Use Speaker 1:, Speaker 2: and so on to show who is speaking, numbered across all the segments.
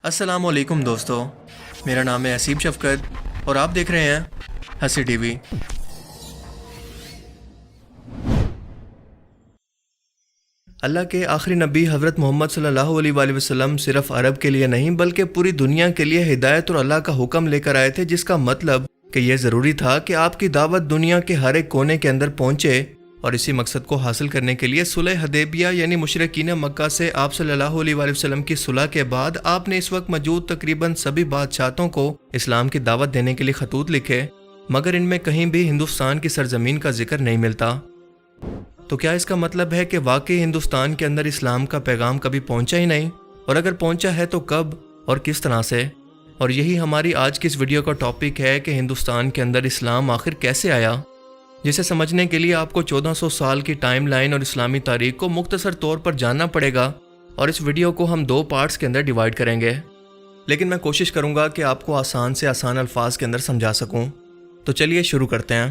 Speaker 1: السلام علیکم دوستو، میرا نام ہے اسیب شفقت اور آپ دیکھ رہے ہیں ہنسی ٹی وی۔ اللہ کے آخری نبی حضرت محمد صلی اللہ علیہ وآلہ وسلم صرف عرب کے لیے نہیں بلکہ پوری دنیا کے لیے ہدایت اور اللہ کا حکم لے کر آئے تھے، جس کا مطلب کہ یہ ضروری تھا کہ آپ کی دعوت دنیا کے ہر ایک کونے کے اندر پہنچے، اور اسی مقصد کو حاصل کرنے کے لیے صلح حدیبیہ یعنی مشرکین مکہ سے آپ صلی اللہ علیہ وآلہ وسلم کی صلح کے بعد آپ نے اس وقت موجود تقریباً سبھی بادشاہتوں کو اسلام کی دعوت دینے کے لیے خطوط لکھے، مگر ان میں کہیں بھی ہندوستان کی سرزمین کا ذکر نہیں ملتا۔ تو کیا اس کا مطلب ہے کہ واقعی ہندوستان کے اندر اسلام کا پیغام کبھی پہنچا ہی نہیں؟ اور اگر پہنچا ہے تو کب اور کس طرح سے؟ اور یہی ہماری آج کی اس ویڈیو کا ٹاپک ہے کہ ہندوستان کے اندر اسلام آخر کیسے آیا، جسے سمجھنے کے لیے آپ کو 1400 سال کی ٹائم لائن اور اسلامی تاریخ کو مختصر طور پر جاننا پڑے گا، اور اس ویڈیو کو ہم 2 پارٹس کے اندر ڈیوائیڈ کریں گے، لیکن میں کوشش کروں گا کہ آپ کو آسان سے آسان الفاظ کے اندر سمجھا سکوں۔ تو چلیے شروع کرتے ہیں۔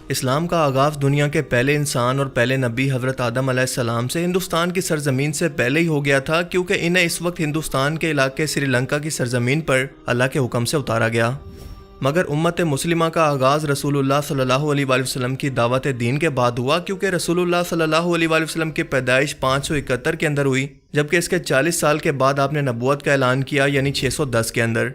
Speaker 1: اسلام کا آغاز دنیا کے پہلے انسان اور پہلے نبی حضرت آدم علیہ السلام سے ہندوستان کی سرزمین سے پہلے ہی ہو گیا تھا، کیونکہ انہیں اس وقت ہندوستان کے علاقے سری لنکا کی سرزمین پر اللہ کے حکم سے اتارا گیا، مگر امت مسلمہ کا آغاز رسول اللہ صلی اللہ علیہ وآلہ وسلم کی دعوت دین کے بعد ہوا، کیونکہ رسول اللہ صلی اللہ علیہ وآلہ وسلم کی پیدائش 571 کے اندر ہوئی، جبکہ اس کے 40 سال کے بعد آپ نے نبوت کا اعلان کیا، یعنی 610 کے اندر۔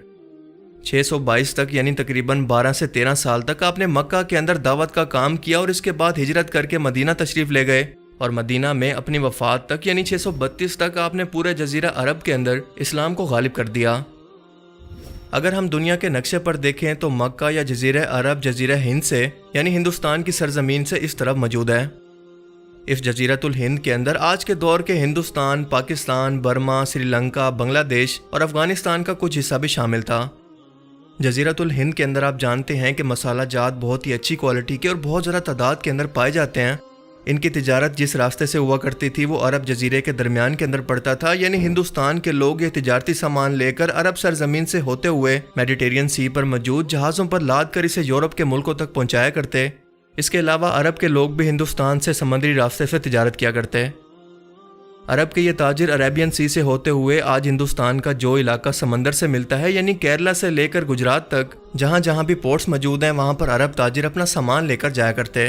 Speaker 1: 622 تک یعنی تقریباً 12 سے 13 سال تک آپ نے مکہ کے اندر دعوت کا کام کیا، اور اس کے بعد ہجرت کر کے مدینہ تشریف لے گئے، اور مدینہ میں اپنی وفات تک یعنی 632 تک آپ نے پورے جزیرہ عرب کے اندر اسلام کو غالب کر دیا۔ اگر ہم دنیا کے نقشے پر دیکھیں تو مکہ یا جزیرہ عرب جزیرہ ہند سے یعنی ہندوستان کی سرزمین سے اس طرف موجود ہے۔ اس جزیرۃ الہند کے اندر آج کے دور کے ہندوستان، پاکستان، برما، سری لنکا، بنگلہ دیش اور افغانستان کا کچھ حصہ بھی شامل تھا۔ جزیرۃ الہند کے اندر آپ جانتے ہیں کہ مسالہ جات بہت ہی اچھی کوالٹی کے اور بہت زیادہ تعداد کے اندر پائے جاتے ہیں۔ ان کی تجارت جس راستے سے ہوا کرتی تھی وہ عرب جزیرے کے درمیان کے اندر پڑتا تھا، یعنی ہندوستان کے لوگ یہ تجارتی سامان لے کر عرب سرزمین سے ہوتے ہوئے میڈیٹرین سی پر موجود جہازوں پر لاد کر اسے یورپ کے ملکوں تک پہنچایا کرتے۔ اس کے علاوہ عرب کے لوگ بھی ہندوستان سے سمندری راستے سے تجارت کیا کرتے۔ عرب کے یہ تاجر عربین سی سے ہوتے ہوئے آج ہندوستان کا جو علاقہ سمندر سے ملتا ہے، یعنی کیرلا سے لے کر گجرات تک، جہاں جہاں بھی پورٹس موجود ہیں وہاں پر عرب تاجر اپنا سامان لے کر جایا کرتے۔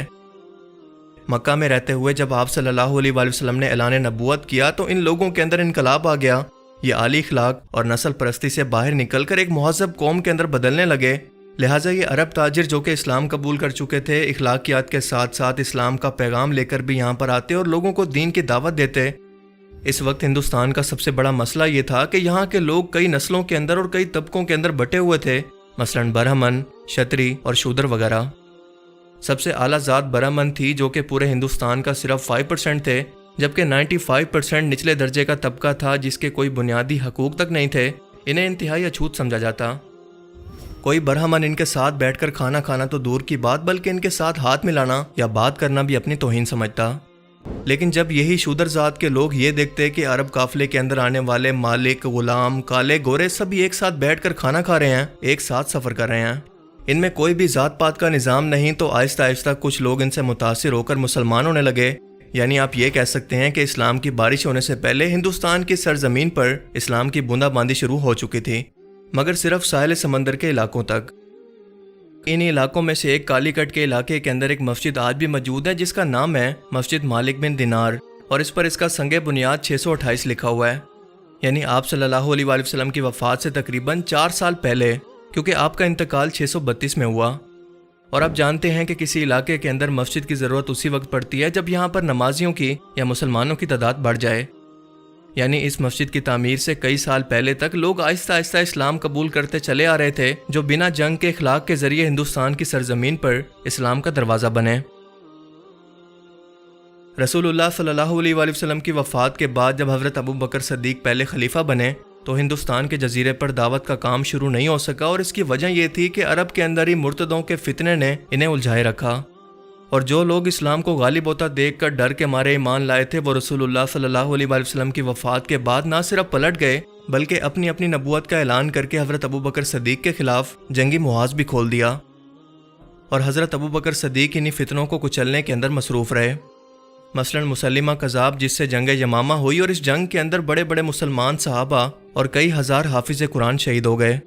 Speaker 1: مکہ میں رہتے ہوئے جب آپ صلی اللہ علیہ وآلہ وسلم نے اعلان نبوت کیا تو ان لوگوں کے اندر انقلاب آ گیا۔ یہ اعلی اخلاق اور نسل پرستی سے باہر نکل کر ایک مہذب قوم کے اندر بدلنے لگے، لہٰذا یہ عرب تاجر جو کہ اسلام قبول کر چکے تھے، اخلاقیات کے ساتھ ساتھ اسلام کا پیغام لے کر بھی یہاں پر آتے اور لوگوں کو دین کی دعوت دیتے۔ اس وقت ہندوستان کا سب سے بڑا مسئلہ یہ تھا کہ یہاں کے لوگ کئی نسلوں کے اندر اور کئی طبقوں کے اندر بٹے ہوئے تھے، مثلاً برہمن، شتری اور شودر وغیرہ۔ سب سے اعلیٰ ذات برہمن تھی جو کہ پورے ہندوستان کا صرف 5% تھے، جبکہ 95% نچلے درجے کا طبقہ تھا جس کے کوئی بنیادی حقوق تک نہیں تھے۔ انہیں انتہائی اچھوت سمجھا جاتا۔ کوئی برہمن ان کے ساتھ بیٹھ کر کھانا کھانا تو دور کی بات، بلکہ ان کے ساتھ ہاتھ ملانا یا بات کرنا بھی اپنی توہین سمجھتا۔ لیکن جب یہی شودر ذات کے لوگ یہ دیکھتے کہ عرب قافلے کے اندر آنے والے مالک، غلام، کالے، گورے سبھی ایک ساتھ بیٹھ کر کھانا کھا رہے ہیں، ایک ساتھ سفر کر رہے ہیں، ان میں کوئی بھی ذات پات کا نظام نہیں، تو آہستہ آہستہ کچھ لوگ ان سے متاثر ہو کر مسلمان ہونے لگے۔ یعنی آپ یہ کہہ سکتے ہیں کہ اسلام کی بارش ہونے سے پہلے ہندوستان کی سرزمین پر اسلام کی بوندا باندی شروع ہو چکی تھی، مگر صرف ساحل سمندر کے علاقوں تک۔ ان علاقوں میں سے ایک کالی کٹ کے علاقے کے اندر ایک مسجد آج بھی موجود ہے جس کا نام ہے مسجد مالک بن دینار، اور اس پر اس کا سنگ بنیاد 628 لکھا ہوا ہے، یعنی آپ صلی اللہ علیہ وآلہ وسلم کی وفات سے تقریباً 4 سال پہلے، کیونکہ آپ کا انتقال 632 میں ہوا۔ اور آپ جانتے ہیں کہ کسی علاقے کے اندر مسجد کی ضرورت اسی وقت پڑتی ہے جب یہاں پر نمازیوں کی یا مسلمانوں کی تعداد بڑھ جائے، یعنی اس مسجد کی تعمیر سے کئی سال پہلے تک لوگ آہستہ آہستہ اسلام قبول کرتے چلے آ رہے تھے، جو بنا جنگ کے اخلاق کے ذریعے ہندوستان کی سرزمین پر اسلام کا دروازہ بنے۔ رسول اللہ صلی اللہ علیہ وآلہ وسلم کی وفات کے بعد جب حضرت ابو بکر صدیق پہلے خلیفہ بنے تو ہندوستان کے جزیرے پر دعوت کا کام شروع نہیں ہو سکا، اور اس کی وجہ یہ تھی کہ عرب کے اندر ہی مرتدوں کے فتنے نے انہیں الجھائے رکھا، اور جو لوگ اسلام کو غالب ہوتا دیکھ کر ڈر کے مارے ایمان لائے تھے وہ رسول اللہ صلی اللہ علیہ وآلہ وسلم کی وفات کے بعد نہ صرف پلٹ گئے بلکہ اپنی اپنی نبوت کا اعلان کر کے حضرت ابو بکر صدیق کے خلاف جنگی محاذ بھی کھول دیا، اور حضرت ابو بکر صدیق انہی فتنوں کو کچلنے کے اندر مصروف رہے۔ مثلاً مسلمہ کذاب جس سے جنگ یمامہ ہوئی، اور اس جنگ کے اندر بڑے بڑے مسلمان صحابہ اور کئی ہزار حافظ قرآن شہید ہو گئے۔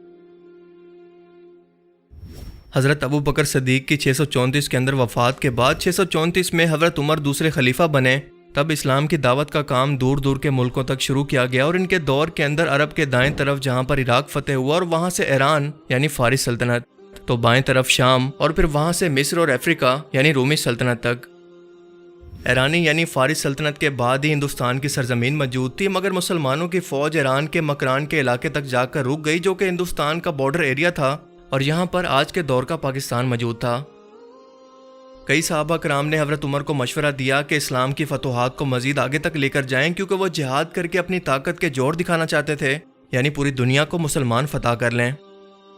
Speaker 1: حضرت ابو بکر صدیق کی 634 کے اندر وفات کے بعد 634 میں حضرت عمر دوسرے خلیفہ بنے، تب اسلام کی دعوت کا کام دور دور کے ملکوں تک شروع کیا گیا، اور ان کے دور کے اندر عرب کے دائیں طرف جہاں پر عراق فتح ہوا اور وہاں سے ایران یعنی فارس سلطنت، تو بائیں طرف شام، اور پھر وہاں سے مصر اور افریقہ یعنی رومی سلطنت تک۔ ایرانی یعنی فارس سلطنت کے بعد ہی ہندوستان کی سرزمین موجود تھی، مگر مسلمانوں کی فوج ایران کے مکران کے علاقے تک جا کر رک گئی، جو کہ ہندوستان کا بارڈر ایریا تھا، اور یہاں پر آج کے دور کا پاکستان موجود تھا۔ کئی صحابہ کرام نے حضرت عمر کو مشورہ دیا کہ اسلام کی فتوحات کو مزید آگے تک لے کر جائیں، کیونکہ وہ جہاد کر کے اپنی طاقت کے جوڑ دکھانا چاہتے تھے، یعنی پوری دنیا کو مسلمان فتح کر لیں۔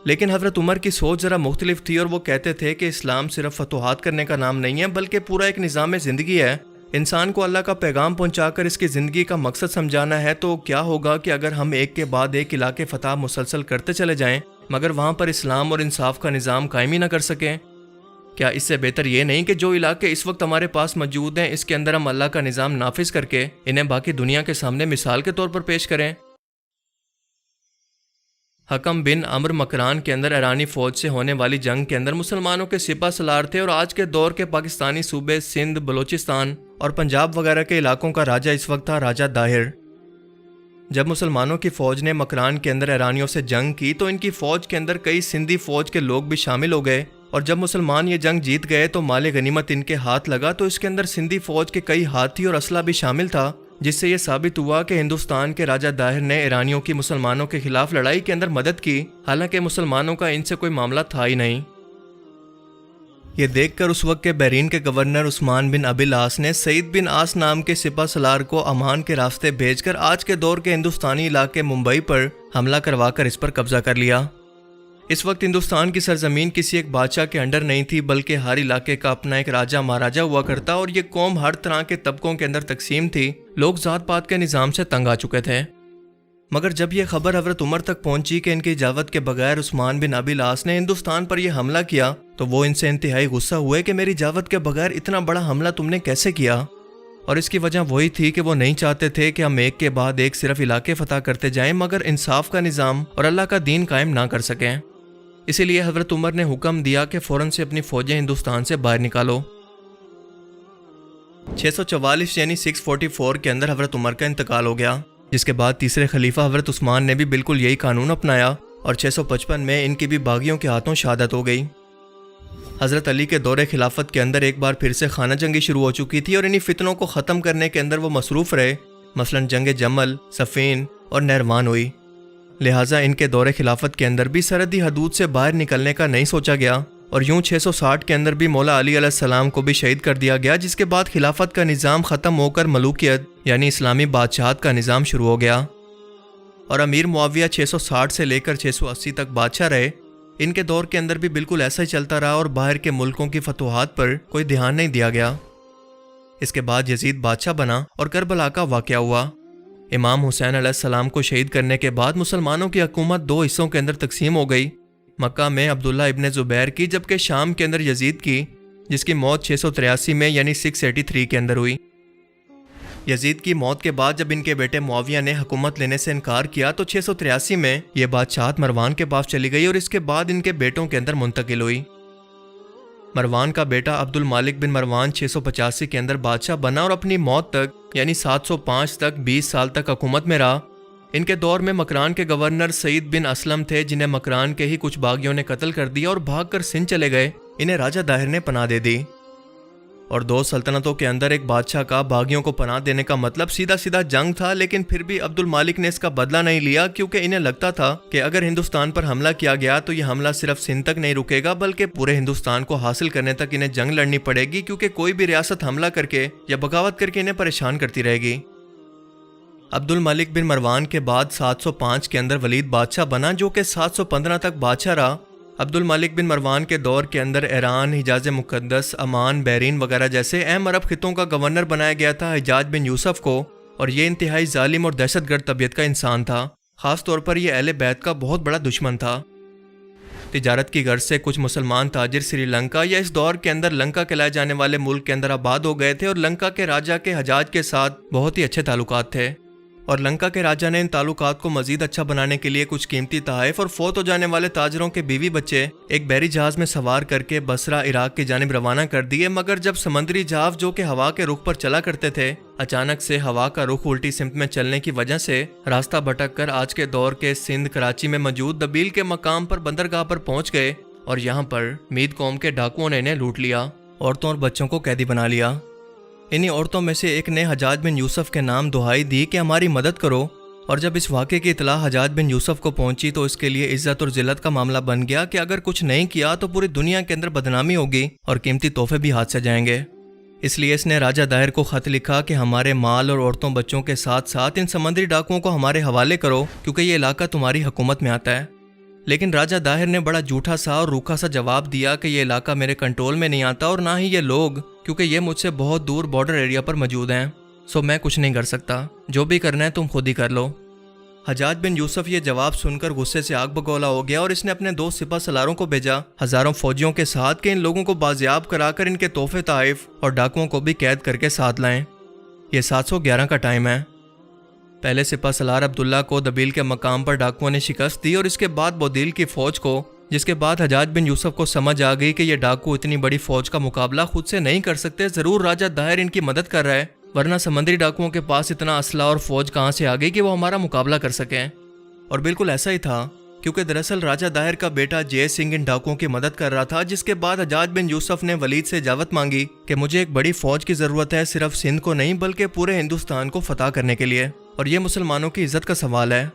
Speaker 1: لیکن حضرت عمر کی سوچ ذرا مختلف تھی، اور وہ کہتے تھے کہ اسلام صرف فتوحات کرنے کا نام نہیں ہے، بلکہ پورا ایک نظام زندگی ہے۔ انسان کو اللہ کا پیغام پہنچا کر اس کی زندگی کا مقصد سمجھانا ہے، تو کیا ہوگا کہ اگر ہم ایک کے بعد ایک علاقے فتح مسلسل کرتے چلے جائیں مگر وہاں پر اسلام اور انصاف کا نظام قائم ہی نہ کر سکیں؟ کیا اس سے بہتر یہ نہیں کہ جو علاقے اس وقت ہمارے پاس موجود ہیں اس کے اندر ہم اللہ کا نظام نافذ کر کے انہیں باقی دنیا کے سامنے مثال کے طور پر پیش کریں؟ حکم بن عمرو مکران کے اندر ایرانی فوج سے ہونے والی جنگ کے اندر مسلمانوں کے سپہ سالار تھے، اور آج کے دور کے پاکستانی صوبے سندھ، بلوچستان اور پنجاب وغیرہ کے علاقوں کا راجہ اس وقت تھا راجہ داہر۔ جب مسلمانوں کی فوج نے مکران کے اندر ایرانیوں سے جنگ کی تو ان کی فوج کے اندر کئی سندھی فوج کے لوگ بھی شامل ہو گئے، اور جب مسلمان یہ جنگ جیت گئے تو مال غنیمت ان کے ہاتھ لگا، تو اس کے اندر سندھی فوج کے کئی ہاتھی اور اسلحہ بھی شامل تھا، جس سے یہ ثابت ہوا کہ ہندوستان کے راجہ داہر نے ایرانیوں کی مسلمانوں کے خلاف لڑائی کے اندر مدد کی، حالانکہ مسلمانوں کا ان سے کوئی معاملہ تھا ہی نہیں۔ یہ دیکھ کر اس وقت کے بحرین کے گورنر عثمان بن ابی العاص نے سعید بن عاص نام کے سپہ سالار کو امان کے راستے بھیج کر آج کے دور کے ہندوستانی علاقے ممبئی پر حملہ کروا کر اس پر قبضہ کر لیا۔ اس وقت ہندوستان کی سرزمین کسی ایک بادشاہ کے انڈر نہیں تھی، بلکہ ہر علاقے کا اپنا ایک راجہ مہاراجہ ہوا کرتا، اور یہ قوم ہر طرح کے طبقوں کے اندر تقسیم تھی۔ لوگ ذات پات کے نظام سے تنگ آ چکے تھے، مگر جب یہ خبر حضرت عمر تک پہنچی کہ ان کی اجازت کے بغیر عثمان بن ابی العاص نے ہندوستان پر یہ حملہ کیا، تو وہ ان سے انتہائی غصہ ہوئے کہ میری اجازت کے بغیر اتنا بڑا حملہ تم نے کیسے کیا؟ اور اس کی وجہ وہی تھی کہ وہ نہیں چاہتے تھے کہ ہم ایک کے بعد ایک صرف علاقے فتح کرتے جائیں مگر انصاف کا نظام اور اللہ کا دین قائم نہ کر سکیں۔ اسی لیے حضرت عمر نے حکم دیا کہ فوراً سے اپنی فوجیں ہندوستان سے باہر نکالو۔ 644 یعنی 644 کے اندر حضرت عمر کا انتقال ہو گیا، جس کے بعد تیسرے خلیفہ حضرت عثمان نے بھی بالکل یہی قانون اپنایا، اور 655 میں ان کی بھی باغیوں کے ہاتھوں شہادت ہو گئی۔ حضرت علی کے دور خلافت کے اندر ایک بار پھر سے خانہ جنگی شروع ہو چکی تھی، اور انہی فتنوں کو ختم کرنے کے اندر وہ مصروف رہے، مثلاً جنگ جمل، صفین اور نہروان ہوئی۔ لہٰذا ان کے دور خلافت کے اندر بھی سرحدی حدود سے باہر نکلنے کا نہیں سوچا گیا، اور یوں 660 کے اندر بھی مولا علی علیہ السلام کو بھی شہید کر دیا گیا، جس کے بعد خلافت کا نظام ختم ہو کر ملوکیت یعنی اسلامی بادشاہت کا نظام شروع ہو گیا، اور امیر معاویہ 660 سے لے کر 680 تک بادشاہ رہے۔ ان کے دور کے اندر بھی بالکل ایسا ہی چلتا رہا، اور باہر کے ملکوں کی فتوحات پر کوئی دھیان نہیں دیا گیا۔ اس کے بعد یزید بادشاہ بنا اور کربلا کا واقعہ ہوا۔ امام حسین علیہ السلام کو شہید کرنے کے بعد مسلمانوں کی حکومت دو حصوں کے اندر تقسیم ہو گئی، مکہ میں عبداللہ ابن زبیر کی، جبکہ شام کے اندر یزید کی، جس کی موت 683 میں یعنی 683 کے اندر ہوئی۔ یزید کی موت کے بعد جب ان کے بیٹے معاویہ نے حکومت لینے سے انکار کیا تو 683 میں یہ بادشاہت مروان کے پاس چلی گئی، اور اس کے بعد ان کے بیٹوں کے اندر منتقل ہوئی۔ مروان کا بیٹا عبد المالک بن مروان 685 کے اندر بادشاہ بنا، اور اپنی موت تک یعنی 705 تک 20 سال تک حکومت میں رہا۔ ان کے دور میں مکران کے گورنر سعید بن اسلم تھے، جنہیں مکران کے ہی کچھ باغیوں نے قتل کر دیا اور بھاگ کر سندھ چلے گئے۔ انہیں راجہ داہر نے پناہ دے دی، اور دو سلطنتوں کے اندر ایک بادشاہ کا باغیوں کو پناہ دینے کا مطلب سیدھا سیدھا جنگ تھا، لیکن پھر بھی عبد المالک نے اس کا بدلہ نہیں لیا، کیونکہ انہیں لگتا تھا کہ اگر ہندوستان پر حملہ کیا گیا تو یہ حملہ صرف سندھ تک نہیں رکے گا، بلکہ پورے ہندوستان کو حاصل کرنے تک انہیں جنگ لڑنی پڑے گی، کیونکہ کوئی بھی ریاست حملہ کر کے یا بغاوت کر کے انہیں پریشان کرتی رہے گی۔ عبد المالک بن مروان کے بعد 705 کے اندر ولید بادشاہ بنا، جو کہ 715 تک بادشاہ رہا۔ عبد المالک بن مروان کے دور کے اندر ایران، حجاز مقدس، عمان، بحرین وغیرہ جیسے اہم عرب خطوں کا گورنر بنایا گیا تھا حجاج بن یوسف کو، اور یہ انتہائی ظالم اور دہشت گرد طبیعت کا انسان تھا۔ خاص طور پر یہ اہل بیت کا بہت بڑا دشمن تھا۔ تجارت کی غرض سے کچھ مسلمان تاجر سری لنکا یا اس دور کے اندر لنکا کہلائے جانے والے ملک کے اندر آباد ہو گئے تھے، اور لنکا کے راجا کے حجاج کے ساتھ بہت ہی اچھے تعلقات تھے، اور لنکا کے راجا نے ان تعلقات کو مزید اچھا بنانے کے لیے کچھ قیمتی تحائف اور فوت ہو جانے والے تاجروں کے بیوی بچے ایک بحری جہاز میں سوار کر کے بصرہ عراق کی جانب روانہ کر دیے۔ مگر جب سمندری جہاز جو کہ ہوا کے رخ پر چلا کرتے تھے اچانک سے ہوا کا رخ الٹی سمت میں چلنے کی وجہ سے راستہ بھٹک کر آج کے دور کے سندھ کراچی میں موجود دبیل کے مقام پر بندرگاہ پر پہنچ گئے، اور یہاں پر مید قوم کے ڈاکوؤں نے انہیں لوٹ لیا، عورتوں اور بچوں کو قیدی بنا لیا۔ انہی عورتوں میں سے ایک نے حجاج بن یوسف کے نام دعائی دی کہ ہماری مدد کرو، اور جب اس واقعے کی اطلاع حجاج بن یوسف کو پہنچی تو اس کے لیے عزت اور ذلت کا معاملہ بن گیا کہ اگر کچھ نہیں کیا تو پوری دنیا کے اندر بدنامی ہوگی اور قیمتی تحفے بھی ہاتھ سے جائیں گے۔ اس لیے اس نے راجہ داہر کو خط لکھا کہ ہمارے مال اور عورتوں بچوں کے ساتھ ساتھ ان سمندری ڈاکوؤں کو ہمارے حوالے کرو، کیونکہ یہ علاقہ تمہاری حکومت میں آتا ہے۔ لیکن راجہ داہر نے بڑا جھوٹا سا اور روکھا سا جواب دیا کہ یہ علاقہ میرے کنٹرول میں نہیں آتا، اور نہ ہی یہ لوگ، کیونکہ یہ مجھ سے بہت دور بارڈر ایریا پر موجود ہیں، سو میں کچھ نہیں کر سکتا، جو بھی کرنا ہے تم خود ہی کر لو۔ حجاج بن یوسف یہ جواب سن کر غصے سے آگ بگولا ہو گیا، اور اس نے اپنے 2 سپہ سالاروں کو بھیجا ہزاروں فوجیوں کے ساتھ کہ ان لوگوں کو بازیاب کرا کر ان کے تحفے تحائف اور ڈاکوؤں کو بھی قید کر کے ساتھ لائیں۔ یہ 711 کا ٹائم ہے۔ پہلے سپہ سالار عبداللہ کو دبیل کے مقام پر ڈاکوؤں نے شکست دی، اور اس کے بعد بودیل کی فوج کو، جس کے بعد حجاج بن یوسف کو سمجھ آ گئی کہ یہ ڈاکو اتنی بڑی فوج کا مقابلہ خود سے نہیں کر سکتے، ضرور راجہ داہر ان کی مدد کر رہا ہے، ورنہ سمندری ڈاکوؤں کے پاس اتنا اسلحہ اور فوج کہاں سے آ گئی کہ وہ ہمارا مقابلہ کر سکیں۔ اور بالکل ایسا ہی تھا، کیونکہ دراصل راجہ داہر کا بیٹا جے سنگھ ان ڈاکوؤں کی مدد کر رہا تھا، جس کے بعد حجاج بن یوسف نے ولید سے اجازت مانگی کہ مجھے ایک بڑی فوج کی ضرورت ہے، صرف سندھ کو نہیں بلکہ پورے ہندوستان کو فتح کرنے کے لیے، اور یہ مسلمانوں کی عزت کا سوال ہے۔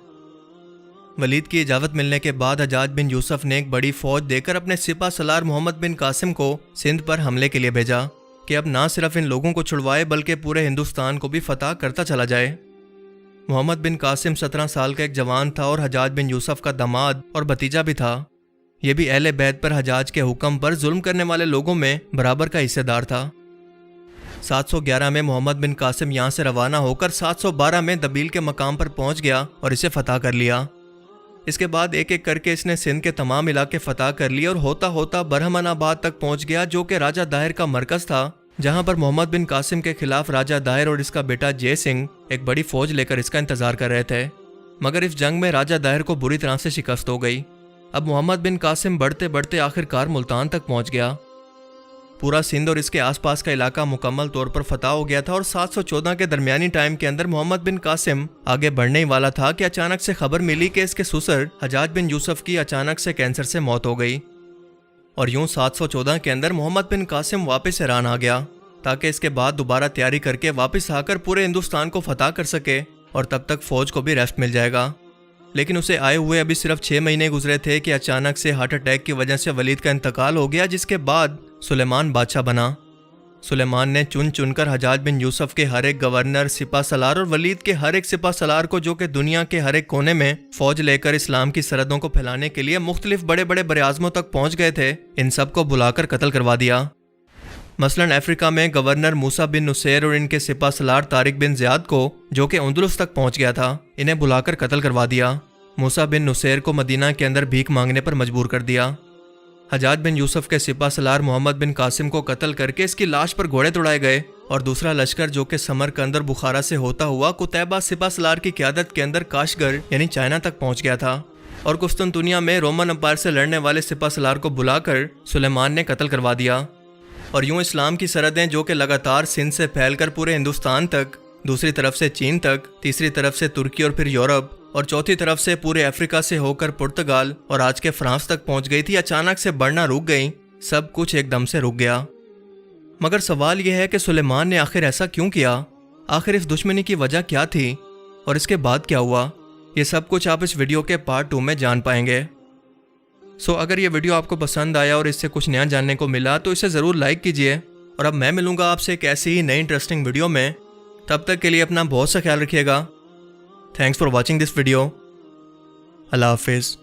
Speaker 1: ولید کی اجازت ملنے کے بعد حجاج بن یوسف نے ایک بڑی فوج دے کر اپنے سپہ سالار محمد بن قاسم کو سندھ پر حملے کے لیے بھیجا کہ اب نہ صرف ان لوگوں کو چھڑوائے بلکہ پورے ہندوستان کو بھی فتح کرتا چلا جائے۔ محمد بن قاسم 17 سال کا ایک جوان تھا اور حجاج بن یوسف کا داماد اور بھتیجا بھی تھا۔ یہ بھی اہل بیت پر حجاج کے حکم پر ظلم کرنے والے لوگوں میں برابر کا حصے دار تھا۔ 711 میں محمد بن قاسم یہاں سے روانہ ہو کر 712 میں دبیل کے مقام پر پہنچ گیا اور اسے فتح کر لیا۔ اس کے بعد ایک ایک کر کے اس نے سندھ کے تمام علاقے فتح کر لیے اور ہوتا ہوتا برہمن آباد تک پہنچ گیا، جو کہ راجہ داہر کا مرکز تھا، جہاں پر محمد بن قاسم کے خلاف راجہ داہر اور اس کا بیٹا جے سنگھ ایک بڑی فوج لے کر اس کا انتظار کر رہے تھے۔ مگر اس جنگ میں راجہ داہر کو بری طرح سے شکست ہو گئی۔ اب محمد بن قاسم بڑھتے بڑھتے آخر کار ملتان تک پہنچ گیا۔ پورا سندھ اور اس کے آس پاس کا علاقہ مکمل طور پر فتح ہو گیا تھا، اور 714 کے درمیانی ٹائم کے اندر محمد بن قاسم آگے بڑھنے ہی والا تھا کہ اچانک سے خبر ملی کہ اس کے سسر حجاج بن یوسف کی اچانک سے کینسر سے موت ہو گئی، اور یوں 714 کے اندر محمد بن قاسم واپس ایران آ گیا تاکہ اس کے بعد دوبارہ تیاری کر کے واپس آ کر پورے ہندوستان کو فتح کر سکے، اور تب تک فوج کو بھی ریسٹ مل جائے گا۔ لیکن اسے آئے ہوئے ابھی صرف 6 مہینے گزرے تھے کہ اچانک سے ہارٹ اٹیک کی وجہ سے ولید کا انتقال ہو گیا، جس کے بعد سلیمان بادشاہ بنا۔ سلیمان نے چن چن کر حجاج بن یوسف کے ہر ایک گورنر، سپہ سالار اور ولید کے ہر ایک سپہ سالار کو، جو کہ دنیا کے ہر ایک کونے میں فوج لے کر اسلام کی سرحدوں کو پھیلانے کے لیے مختلف بڑے بڑے براعظموں تک پہنچ گئے تھے، ان سب کو بلا کر قتل کروا دیا۔ مثلاً افریقہ میں گورنر موسیٰ بن نصیر اور ان کے سپہ سالار طارق بن زیاد کو، جو کہ اندلس تک پہنچ گیا تھا، انہیں بلا کر قتل کروا دیا۔ موسیٰ بن نصیر کو مدینہ کے اندر بھیک مانگنے پر مجبور کر دیا۔ حجاج بن یوسف کے سپہ سالار محمد بن قاسم کو قتل کر کے اس کی لاش پر گھوڑے دوڑائے گئے، اور دوسرا لشکر جو کہ سمرقند اور بخارا سے ہوتا ہوا قتیبہ سپہ سالار کی قیادت کے اندر کاشگر یعنی چائنا تک پہنچ گیا تھا، اور قسطنطنیہ میں رومن امپائر سے لڑنے والے سپہ سالار کو بلا کر سلیمان نے قتل کروا دیا۔ اور یوں اسلام کی سرحدیں جو کہ لگاتار سندھ سے پھیل کر پورے ہندوستان تک، دوسری طرف سے چین تک، تیسری طرف سے ترکی اور پھر یورپ، اور چوتھی طرف سے پورے افریقہ سے ہو کر پرتگال اور آج کے فرانس تک پہنچ گئی تھی، اچانک سے بڑھنا رک گئی، سب کچھ ایک دم سے رک گیا۔ مگر سوال یہ ہے کہ سلیمان نے آخر ایسا کیوں کیا؟ آخر اس دشمنی کی وجہ کیا تھی، اور اس کے بعد کیا ہوا؟ یہ سب کچھ آپ اس ویڈیو کے پارٹ 2 میں جان پائیں گے۔ اگر یہ ویڈیو آپ کو پسند آیا اور اس سے کچھ نیا جاننے کو ملا تو اسے ضرور لائک کیجئے، اور اب میں ملوں گا آپ سے ایک ایسی ہی نئی انٹرسٹنگ ویڈیو میں۔ تب تک کے لیے اپنا بہت سا خیال رکھیے گا۔ Thanks for watching this video. اللہ حافظ۔